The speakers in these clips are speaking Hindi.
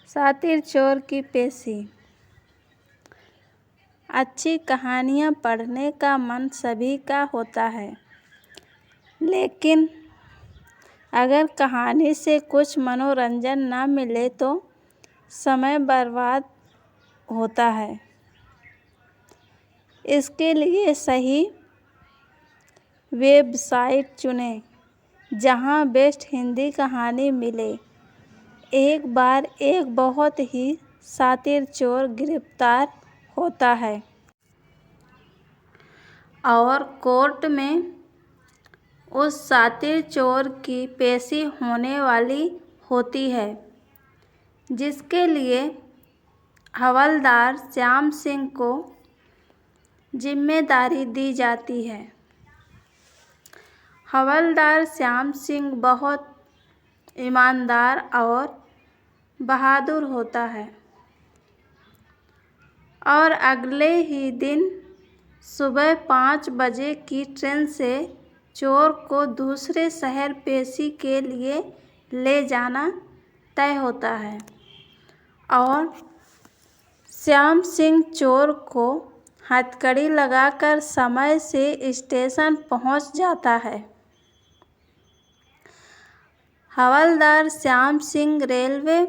शातिर चोर की पेशी। अच्छी कहानियाँ पढ़ने का मन सभी का होता है, लेकिन अगर कहानी से कुछ मनोरंजन न मिले तो समय बर्बाद होता है। इसके लिए सही वेबसाइट चुनें जहां बेस्ट हिंदी कहानी मिले। एक बार एक बहुत ही शातिर चोर गिरफ्तार होता है और कोर्ट में उस शातिर चोर की पेशी होने वाली होती है, जिसके लिए हवलदार श्याम सिंह को जिम्मेदारी दी जाती है। हवलदार श्याम सिंह बहुत ईमानदार और बहादुर होता है और अगले ही दिन सुबह 5 बजे की ट्रेन से चोर को दूसरे शहर पेशी के लिए ले जाना तय होता है और श्याम सिंह चोर को हथकड़ी लगाकर समय से स्टेशन पहुंच जाता है। हवलदार श्याम सिंह रेलवे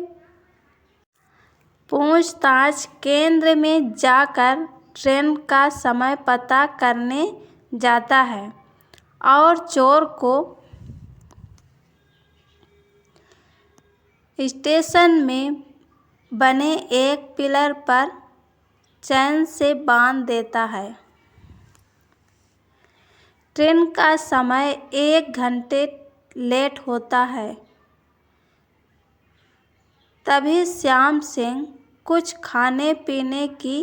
पूछताछ केंद्र में जाकर ट्रेन का समय पता करने जाता है और चोर को स्टेशन में बने एक पिलर पर चैन से बांध देता है। ट्रेन का समय 1 घंटे लेट होता है। तभी श्याम सिंह कुछ खाने पीने की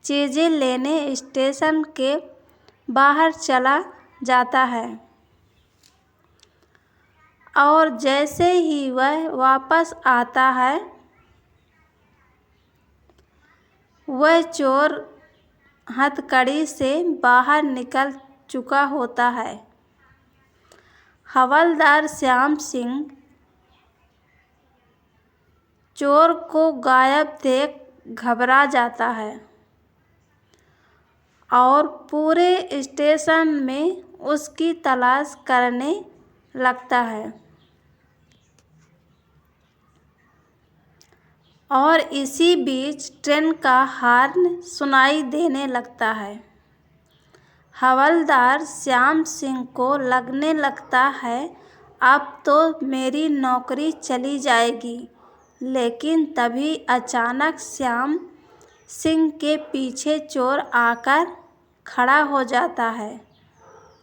चीज़ें लेने स्टेशन के बाहर चला जाता है और जैसे ही वह वापस आता है, वह चोर हथकड़ी से बाहर निकल चुका होता है। हवलदार श्याम सिंह चोर को गायब देख घबरा जाता है और पूरे स्टेशन में उसकी तलाश करने लगता है और इसी बीच ट्रेन का हॉर्न सुनाई देने लगता है। हवलदार श्याम सिंह को लगने लगता है अब तो मेरी नौकरी चली जाएगी, लेकिन तभी अचानक श्याम सिंह के पीछे चोर आकर खड़ा हो जाता है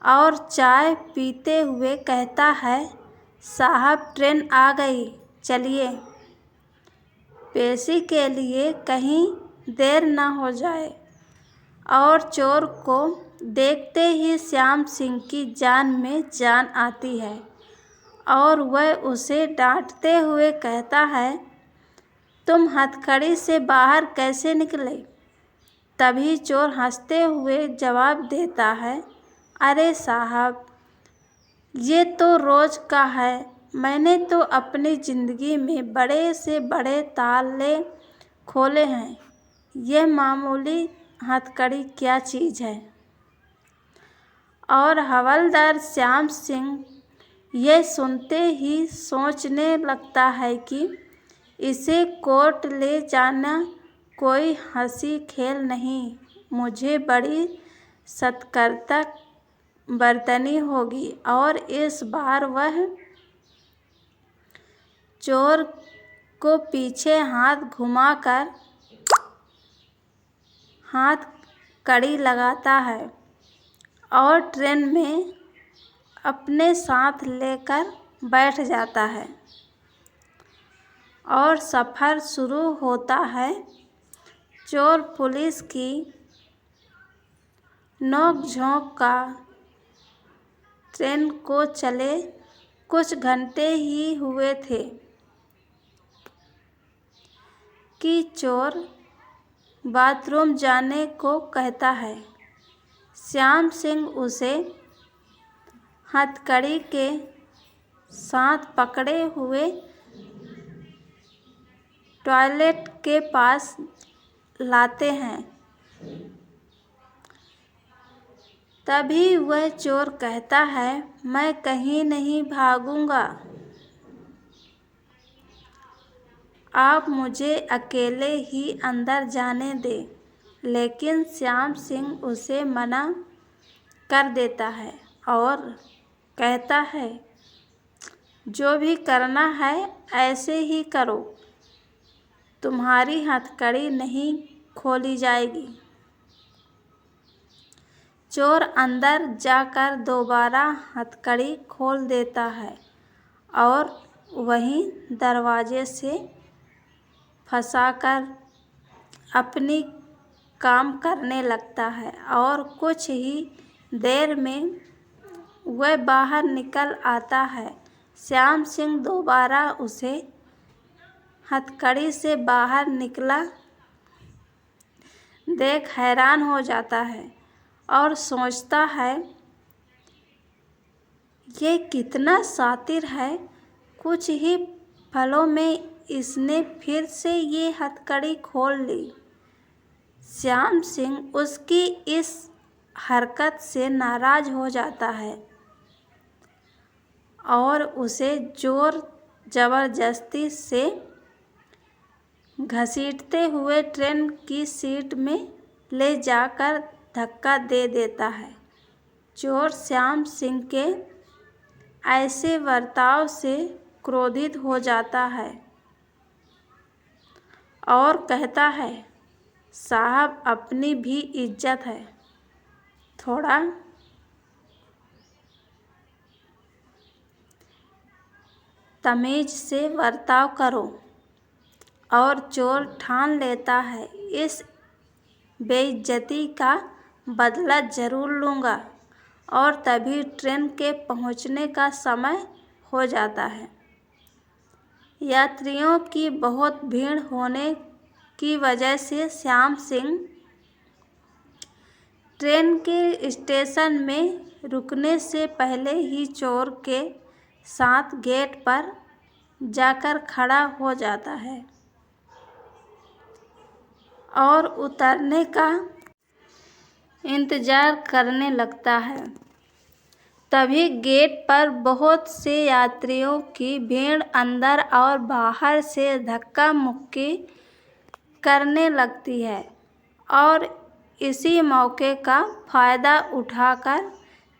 और चाय पीते हुए कहता है, साहब ट्रेन आ गई, चलिए, पेशी के लिए कहीं देर न हो जाए। और चोर को देखते ही श्याम सिंह की जान में जान आती है और वह उसे डांटते हुए कहता है, तुम हथकड़ी से बाहर कैसे निकले? तभी चोर हंसते हुए जवाब देता है, अरे साहब, ये तो रोज का है। मैंने तो अपनी ज़िंदगी में बड़े से बड़े ताले खोले हैं, यह मामूली हथकड़ी क्या चीज़ है। और हवलदार श्याम सिंह यह सुनते ही सोचने लगता है कि इसे कोर्ट ले जाना कोई हंसी खेल नहीं, मुझे बड़ी सतर्कता बरतनी होगी। और इस बार वह चोर को पीछे हाथ घुमाकर हाथ कड़ी लगाता है और ट्रेन में अपने साथ लेकर बैठ जाता है और सफ़र शुरू होता है। चोर पुलिस की नोक-झोंक का ट्रेन को चले कुछ घंटे ही हुए थे कि चोर बाथरूम जाने को कहता है। श्याम सिंह उसे हथकड़ी के साथ पकड़े हुए टॉयलेट के पास लाते हैं। तभी वह चोर कहता है, मैं कहीं नहीं भागूंगा, आप मुझे अकेले ही अंदर जाने दें। लेकिन श्याम सिंह उसे मना कर देता है और कहता है, जो भी करना है ऐसे ही करो, तुम्हारी हथकड़ी नहीं खोली जाएगी। चोर अंदर जाकर दोबारा हथकड़ी खोल देता है और वहीं दरवाजे से फंसाकर अपनी काम करने लगता है और कुछ ही देर में वह बाहर निकल आता है। श्याम सिंह दोबारा उसे हथकड़ी से बाहर निकला देख हैरान हो जाता है और सोचता है, ये कितना शातिर है, कुछ ही पलों में इसने फिर से ये हथकड़ी खोल ली। श्याम सिंह उसकी इस हरकत से नाराज हो जाता है और उसे जोर जबरदस्ती से घसीटते हुए ट्रेन की सीट में ले जाकर धक्का दे देता है। चोर श्याम सिंह के ऐसे बर्ताव से क्रोधित हो जाता है और कहता है, साहब अपनी भी इज्जत है, थोड़ा तमीज से बर्ताव करो। और चोर ठान लेता है, इस बेइज्जती का बदला जरूर लूँगा। और तभी ट्रेन के पहुँचने का समय हो जाता है। यात्रियों की बहुत भीड़ होने की वजह से श्याम सिंह ट्रेन के स्टेशन में रुकने से पहले ही चोर के साथ गेट पर जाकर खड़ा हो जाता है और उतरने का इंतज़ार करने लगता है। तभी गेट पर बहुत से यात्रियों की भीड़ अंदर और बाहर से धक्का मुक्की करने लगती है और इसी मौके का फ़ायदा उठाकर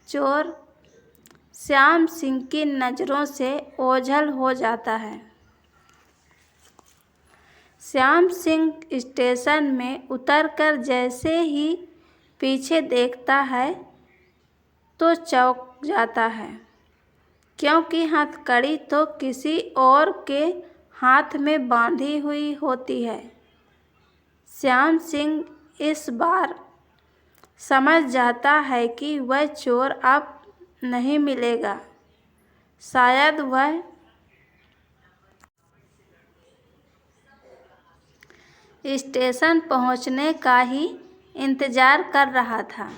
चोर श्याम सिंह की नज़रों से ओझल हो जाता है। श्याम सिंह स्टेशन में उतरकर जैसे ही पीछे देखता है तो चौंक जाता है, क्योंकि हथकड़ी तो किसी और के हाथ में बांधी हुई होती है। श्याम सिंह इस बार समझ जाता है कि वह चोर अब नहीं मिलेगा। शायद वह स्टेशन पहुंचने का ही इंतज़ार कर रहा था।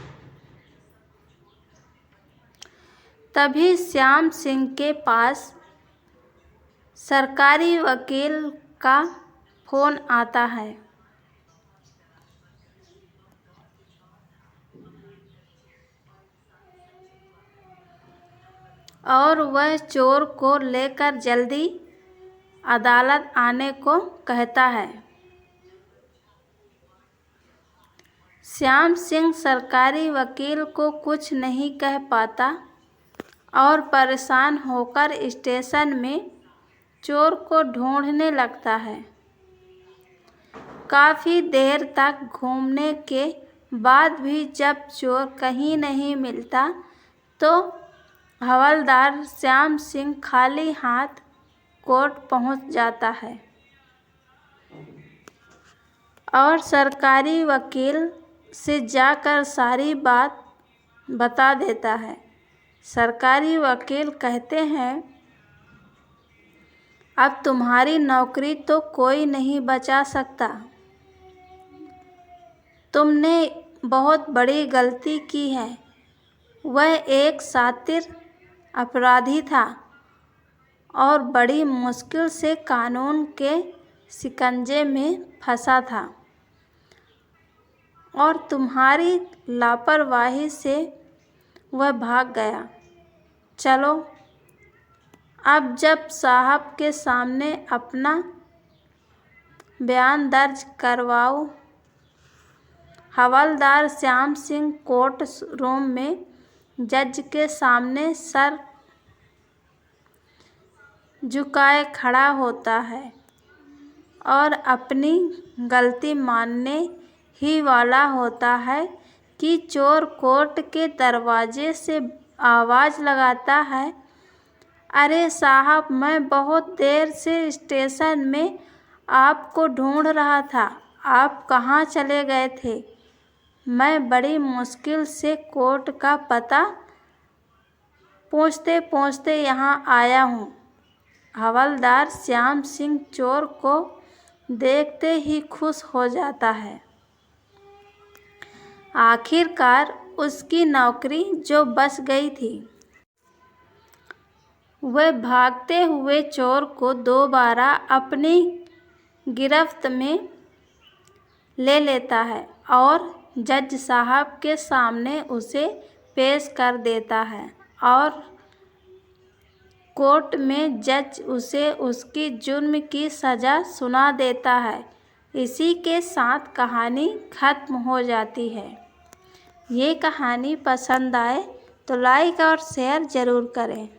तभी श्याम सिंह के पास सरकारी वकील का फ़ोन आता है और वह चोर को लेकर जल्दी अदालत आने को कहता है। श्याम सिंह सरकारी वकील को कुछ नहीं कह पाता और परेशान होकर स्टेशन में चोर को ढूंढने लगता है। काफ़ी देर तक घूमने के बाद भी जब चोर कहीं नहीं मिलता तो हवलदार श्याम सिंह खाली हाथ कोर्ट पहुंच जाता है और सरकारी वकील से जाकर सारी बात बता देता है। सरकारी वकील कहते हैं, अब तुम्हारी नौकरी तो कोई नहीं बचा सकता। तुमने बहुत बड़ी गलती की है। वह एक शातिर अपराधी था और बड़ी मुश्किल से कानून के शिकंजे में फंसा था और तुम्हारी लापरवाही से वह भाग गया। चलो अब जज साहब के सामने अपना बयान दर्ज करवाओ। हवलदार श्याम सिंह कोर्ट रूम में जज के सामने सर झुकाए खड़ा होता है और अपनी गलती मानने ही वाला होता है कि चोर कोर्ट के दरवाजे से आवाज़ लगाता है, अरे साहब, मैं बहुत देर से स्टेशन में आपको ढूंढ रहा था, आप कहाँ चले गए थे? मैं बड़ी मुश्किल से कोर्ट का पता पूछते पूछते यहाँ आया हूँ। हवलदार श्याम सिंह चोर को देखते ही खुश हो जाता है। आखिरकार उसकी नौकरी जो बच गई थी। वह भागते हुए चोर को दोबारा अपनी गिरफ्त में ले लेता है और जज साहब के सामने उसे पेश कर देता है और कोर्ट में जज उसे उसकी जुर्म की सज़ा सुना देता है। इसी के साथ कहानी ख़त्म हो जाती है। ये कहानी पसंद आए तो लाइक और शेयर ज़रूर करें।